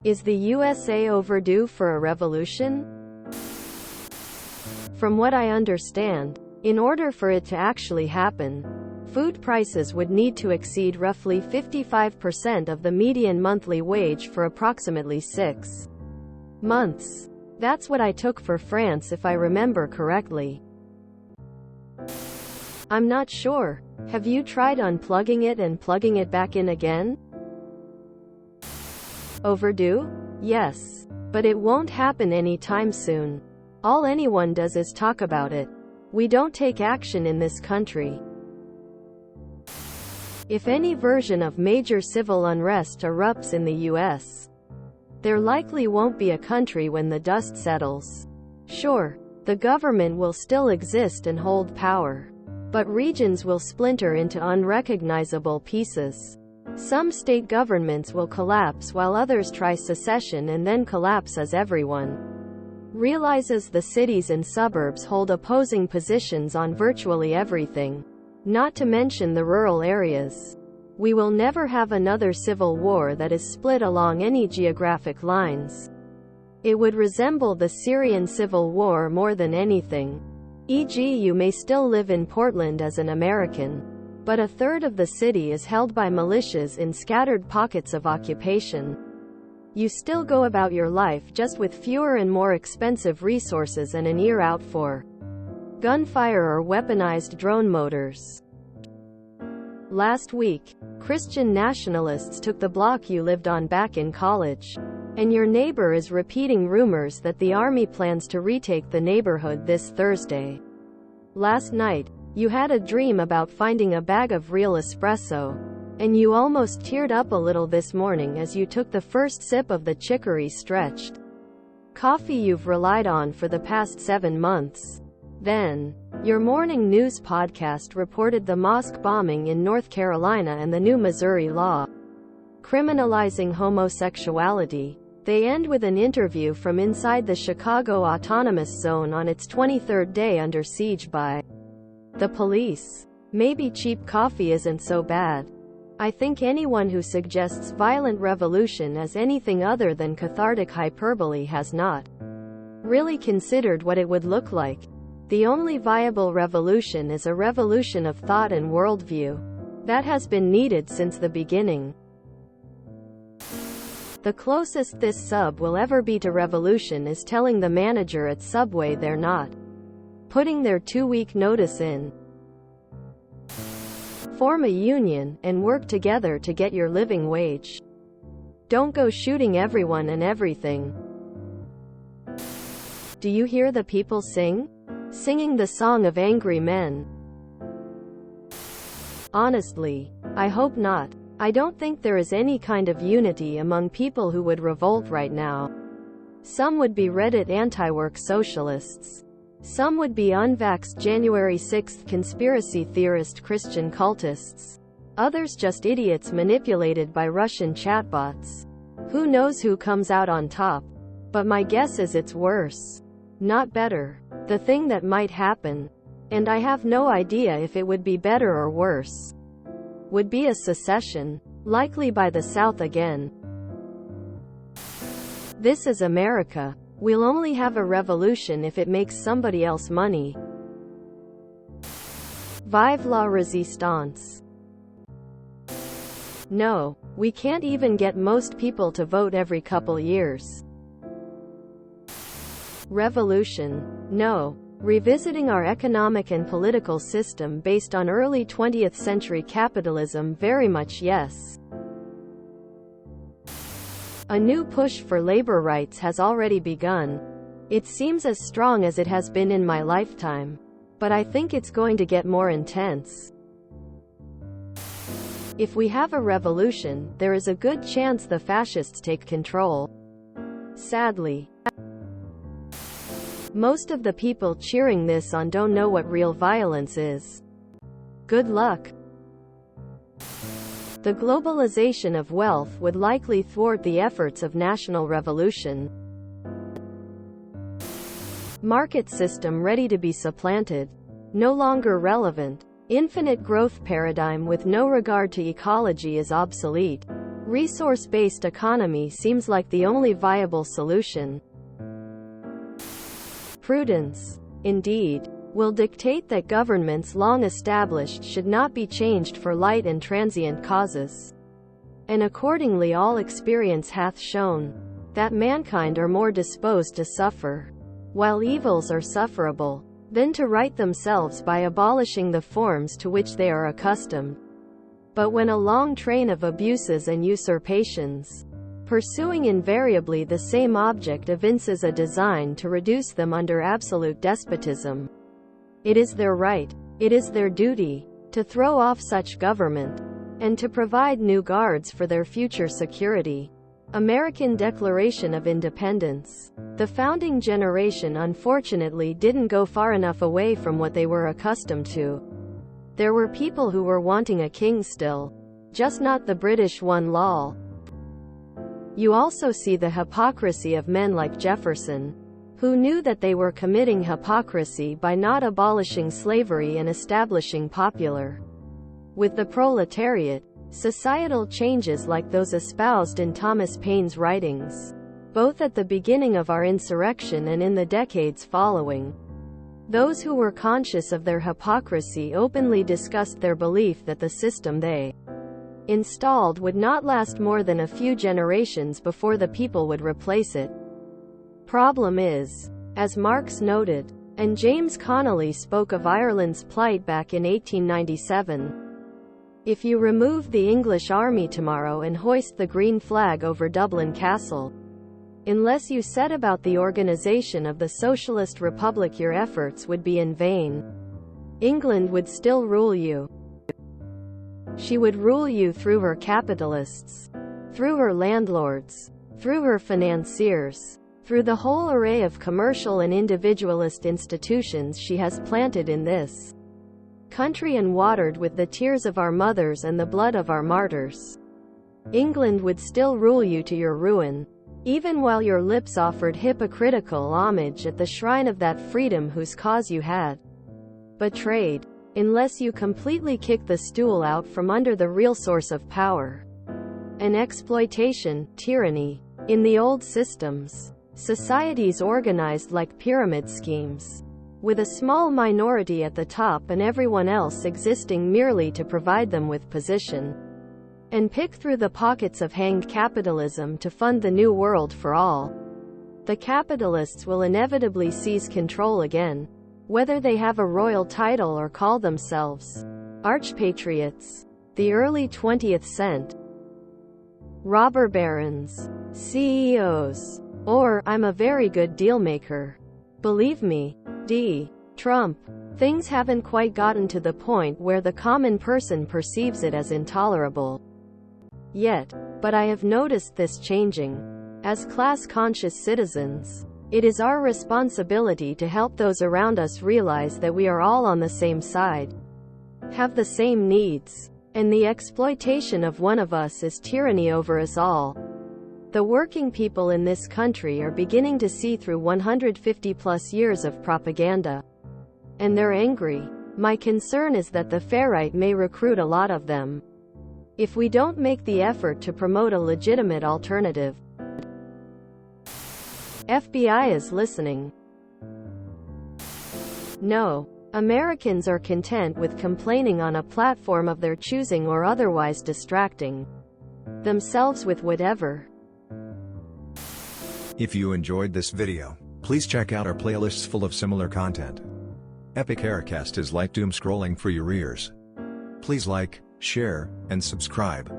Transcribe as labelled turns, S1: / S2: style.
S1: Is the USA overdue for a revolution? From what I understand, in order for it to actually happen, food prices would need to exceed roughly 55% of the median monthly wage for approximately 6 months. That's what I took for France if I remember correctly. I'm not sure. Have you tried unplugging it and plugging it back in again? Overdue? Yes. But it won't happen anytime soon. All anyone does is talk about it. We don't take action in this country. If any version of major civil unrest erupts in the US, there likely won't be a country when the dust settles. Sure, the government will still exist and hold power, but regions will splinter into unrecognizable pieces. Some state governments will collapse while others try secession and then collapse as everyone realizes the cities and suburbs hold opposing positions on virtually everything, not to mention the rural areas. We will never have another civil war that is split along any geographic lines. It would resemble the Syrian civil war more than anything. E.g., you may still live in Portland as an American, but a third of the city is held by militias in scattered pockets of occupation. You still go about your life just with fewer and more expensive resources and an ear out for gunfire or weaponized drone motors. Last week, Christian nationalists took the block you lived on back in college, and your neighbor is repeating rumors that the army plans to retake the neighborhood this Thursday. Last night, you had a dream about finding a bag of real espresso, and you almost teared up a little this morning as you took the first sip of the chicory stretched coffee you've relied on for the past 7 months. Then, your morning news podcast reported the mosque bombing in North Carolina and the new Missouri law criminalizing homosexuality. They end with an interview from inside the Chicago Autonomous Zone on its 23rd day under siege by the police. Maybe cheap coffee isn't so bad. I think anyone who suggests violent revolution as anything other than cathartic hyperbole has not really considered what it would look like. The only viable revolution is a revolution of thought and worldview. That has been needed since the beginning. The closest this sub will ever be to revolution is telling the manager at Subway they're not putting their 2-week notice in. Form a union, and work together to get your living wage. Don't go shooting everyone and everything. Do you hear the people sing? Singing the song of angry men. Honestly, I hope not. I don't think there is any kind of unity among people who would revolt right now. Some would be Reddit antiwork socialists. Some would be unvaxxed January 6th conspiracy theorist Christian cultists. Others just idiots manipulated by Russian chatbots. Who knows who comes out on top? But my guess is it's worse, not better. The thing that might happen, and I have no idea if it would be better or worse, would be a secession, likely by the South again. This is America. We'll only have a revolution if it makes somebody else money. Vive la résistance. No, we can't even get most people to vote every couple years. Revolution? No. Revisiting our economic and political system based on early 20th century capitalism? Very much yes. A new push for labor rights has already begun. It seems as strong as it has been in my lifetime, but I think it's going to get more intense. If we have a revolution, there is a good chance the fascists take control. Sadly. Most of the people cheering this on don't know what real violence is. Good luck. The globalization of wealth would likely thwart the efforts of national revolution. Market system ready to be supplanted. No longer relevant. Infinite growth paradigm with no regard to ecology is obsolete. Resource-based economy seems like the only viable solution. Prudence, indeed, will dictate that governments long established should not be changed for light and transient causes. And accordingly all experience hath shown that mankind are more disposed to suffer, while evils are sufferable, than to right themselves by abolishing the forms to which they are accustomed. But when a long train of abuses and usurpations, pursuing invariably the same object, evinces a design to reduce them under absolute despotism, it is their right, it is their duty, to throw off such government, and to provide new guards for their future security. American Declaration of Independence. The founding generation unfortunately didn't go far enough away from what they were accustomed to. There were people who were wanting a king still, just not the British one, lol. You also see the hypocrisy of men like Jefferson, who knew that they were committing hypocrisy by not abolishing slavery and establishing popular, with the proletariat, societal changes like those espoused in Thomas Paine's writings, both at the beginning of our insurrection and in the decades following. Those who were conscious of their hypocrisy openly discussed their belief that the system they installed would not last more than a few generations before the people would replace it. Problem is, as Marx noted, and James Connolly spoke of Ireland's plight back in 1897, if you remove the English army tomorrow and hoist the green flag over Dublin Castle, unless you set about the organization of the Socialist Republic, your efforts would be in vain. England would still rule you. She would rule you through her capitalists, through her landlords, through her financiers, through the whole array of commercial and individualist institutions she has planted in this country and watered with the tears of our mothers and the blood of our martyrs. England would still rule you to your ruin, even while your lips offered hypocritical homage at the shrine of that freedom whose cause you had betrayed, unless you completely kick the stool out from under the real source of power. An exploitation, tyranny. In the old systems, societies organized like pyramid schemes, with a small minority at the top and everyone else existing merely to provide them with position, and pick through the pockets of hanged capitalism to fund the new world for all. The capitalists will inevitably seize control again, whether they have a royal title or call themselves archpatriots. The early 20th century robber barons, CEOs, or I'm a very good dealmaker. Believe me, Trump, things haven't quite gotten to the point where the common person perceives it as intolerable yet, but I have noticed this changing. As class-conscious citizens, it is our responsibility to help those around us realize that we are all on the same side, have the same needs, and the exploitation of one of us is tyranny over us all. The working people in this country are beginning to see through 150+ years of propaganda, and they're angry. My concern is that the far-right may recruit a lot of them, if we don't make the effort to promote a legitimate alternative. FBI is listening. No. Americans are content with complaining on a platform of their choosing or otherwise distracting themselves with whatever.
S2: If you enjoyed this video, please check out our playlists full of similar content. Epic Aircast is like doom scrolling for your ears. Please like, share, and subscribe.